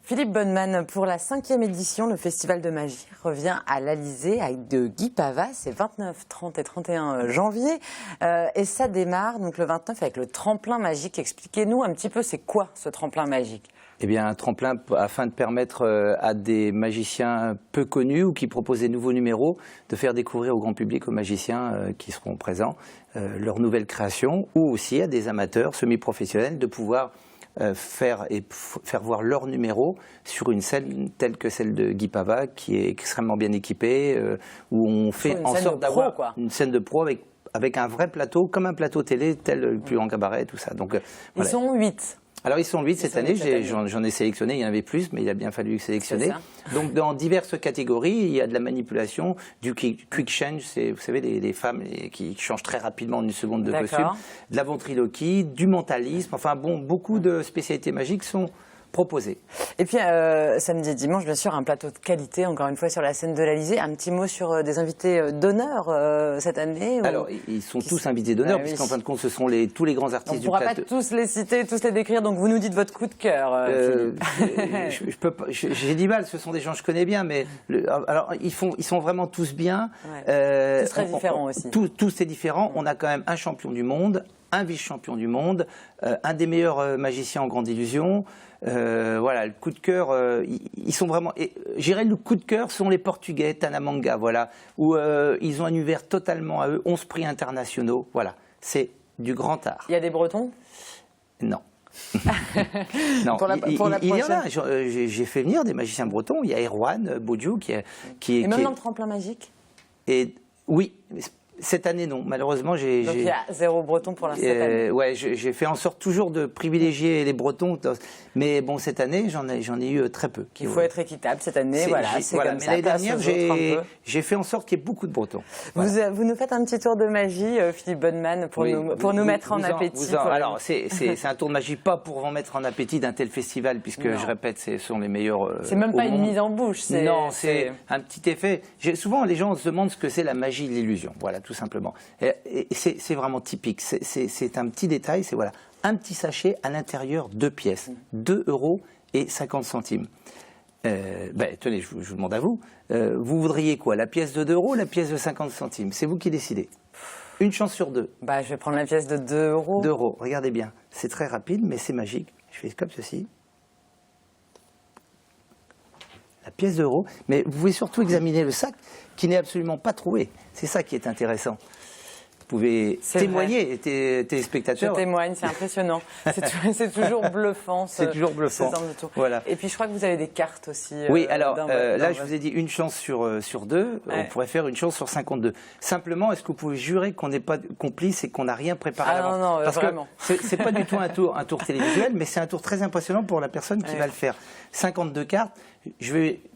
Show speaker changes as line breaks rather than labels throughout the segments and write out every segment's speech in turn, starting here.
Philippe Bonneman, pour la 5e édition, le Festival de magie revient à l'Alizé avec de Guy Pava. C'est 29, 30 et 31 janvier. Et ça démarre donc le 29 avec le tremplin magique. Expliquez-nous un petit peu, c'est quoi ce tremplin magique?
Eh bien, un tremplin afin de permettre à des magiciens peu connus ou qui proposent des nouveaux numéros de faire découvrir au grand public, aux magiciens qui seront présents, leurs nouvelles créations, ou aussi à des amateurs semi-professionnels de pouvoir faire voir leur numéro sur une scène telle que celle de Guy Pava, qui est extrêmement bien équipée, où on fait en sorte d'avoir une scène de pro avec un vrai plateau, comme un plateau télé, tel le plus grand cabaret, tout ça. Donc,
ils sont 8.
Alors ils sont 8 cette année, j'en ai sélectionné, il y en avait plus, mais il a bien fallu sélectionner. Donc dans diverses catégories, il y a de la manipulation, du quick change, c'est, vous savez, les femmes qui changent très rapidement en une seconde de costume, de la ventriloquie, du mentalisme, enfin bon, beaucoup de spécialités magiques sont proposées.
Et puis samedi et dimanche, bien sûr, un plateau de qualité, encore une fois sur la scène de l'Alizé. Un petit mot sur des invités d'honneur cette année
Alors, ils sont tous invités d'honneur, puisqu'en fin de compte, ce sont tous les grands artistes du plateau.
On ne pourra pas tous les citer, tous les décrire, donc vous nous dites votre coup de cœur.
J'ai du mal, ce sont des gens que je connais bien, mais alors ils sont vraiment tous bien.
Tous très différents aussi.
Tous c'est différent. On a quand même un champion du monde, un vice-champion du monde, un des meilleurs magiciens en grande illusion. Voilà, le coup de cœur, ils sont vraiment... J'irais le coup de cœur sont les Portugais, Tanamanga, voilà, où ils ont un univers totalement à eux, 11 prix internationaux, voilà, c'est du grand art.
Il y a des Bretons?
Non. Non, il y en a, j'ai fait venir des magiciens bretons, il y a Erwan Baudiou qui est...
Et même dans le tremplin magique?
Et oui, cette année, non. Malheureusement,
Donc il y a 0 breton pour l'instant.
Ouais, j'ai fait en sorte toujours de privilégier les bretons. Mais bon, cette année, j'en ai eu très peu.
Il faut être équitable cette année, voilà.
Mais l'année dernière, j'ai fait en sorte qu'il y ait beaucoup de bretons. Voilà.
Vous nous faites un petit tour de magie, Philippe Bonneman, pour nous mettre en appétit.
Alors, c'est un tour de magie, pas pour vous mettre en appétit d'un tel festival, puisque, je répète, ce sont les meilleurs
C'est même pas une mise en bouche.
Non, c'est un petit effet. Souvent, les gens se demandent ce que c'est la magie de l'illusion. Voilà, tout simplement. Et c'est vraiment typique. C'est un petit détail, c'est voilà, un petit sachet à l'intérieur, 2 pièces, 2,50 €. Tenez, je vous demande à vous, vous voudriez quoi? La pièce de 2 €, la pièce de 50 centimes? C'est vous qui décidez. Une chance sur 2.
Je vais prendre la pièce de 2 €.
2 €, regardez bien. C'est très rapide, mais c'est magique. Je fais comme ceci. La pièce de €, mais vous pouvez surtout examiner le sac qui n'est absolument pas troué. C'est ça qui est intéressant. Vous pouvez témoigner, téléspectateurs.
Je témoigne, c'est impressionnant. C'est toujours bluffant.
C'est toujours bluffant. Voilà.
Et puis je crois que vous avez des cartes aussi.
Oui, alors là je vous ai dit une chance sur 2, on pourrait faire une chance sur 52. Simplement, est-ce que vous pouvez jurer qu'on n'est pas complice et qu'on n'a rien préparé à l'avance?
Non,
parce
vraiment.
que c'est pas du tout un tour télévisuel, mais c'est un tour très impressionnant pour la personne qui va le faire. 52 cartes,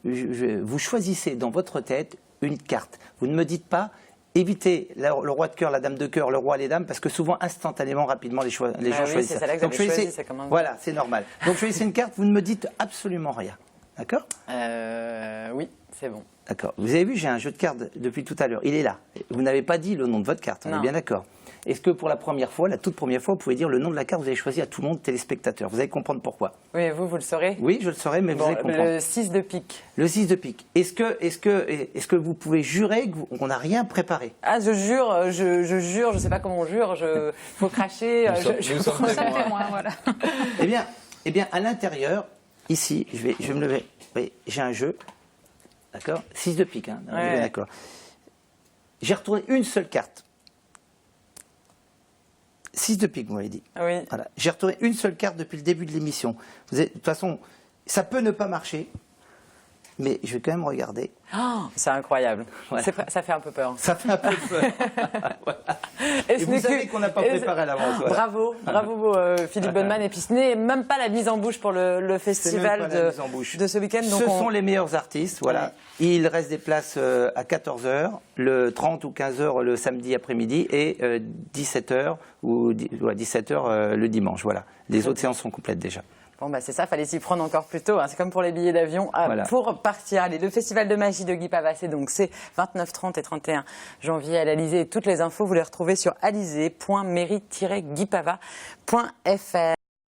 vous choisissez dans votre tête une carte. Vous ne me dites pas... Évitez le roi de cœur, la dame de cœur, le roi, les dames, parce que souvent, instantanément, rapidement, les gens choisissent ça.
Donc,
voilà, c'est normal. Donc, choisissez une carte, vous ne me dites absolument rien. D'accord?
Oui, c'est bon.
D'accord. Vous avez vu, j'ai un jeu de cartes depuis tout à l'heure. Il est là. Vous n'avez pas dit le nom de votre carte, on est bien d'accord. Est-ce que pour la première fois, la toute première fois, vous pouvez dire le nom de la carte que vous avez choisi à tout le monde, téléspectateur? Vous allez comprendre pourquoi.
Oui, vous le saurez?
Oui, je le saurai, mais vous allez comprendre.
Le 6 de pique.
Le 6 de pique. Est-ce que vous pouvez jurer qu'on n'a rien préparé?
Ah, je jure, je ne sais pas comment on jure, faut cracher.
Nous sommes témoins, voilà.
Eh bien, à l'intérieur, ici, je vais me lever. Oui, j'ai un jeu. D'accord? 6 de pique, hein. D'accord. J'ai retourné une seule carte. 6 de pique, vous m'avez dit.
Oui.
Voilà. J'ai retourné une seule carte depuis le début de l'émission. De toute façon, ça peut ne pas marcher, mais je vais quand même regarder.
Oh, c'est incroyable.
Voilà.
Ça fait un peu peur.
Ça fait un peu peur. Voilà. Et vous savez qu'on n'a pas préparé à l'avance. Voilà.
Bravo Philippe Bonneman. Et puis ce n'est même pas la mise en bouche pour le festival de ce week-end.
Ce sont les meilleurs artistes, voilà. Il reste des places à 14 h, le 30 ou 15 h le samedi après-midi et 17 h ou 17 h le dimanche. Voilà. Les autres séances sont complètes déjà.
Bon, c'est ça, fallait s'y prendre encore plus tôt. Hein. C'est comme pour les billets d'avion. Pour partir, allez, le festival de magie de Guy Pava, c'est 29, 30 et 31 janvier à l'Alizé. Et toutes les infos, vous les retrouvez sur alizé.mairie-guipava.fr.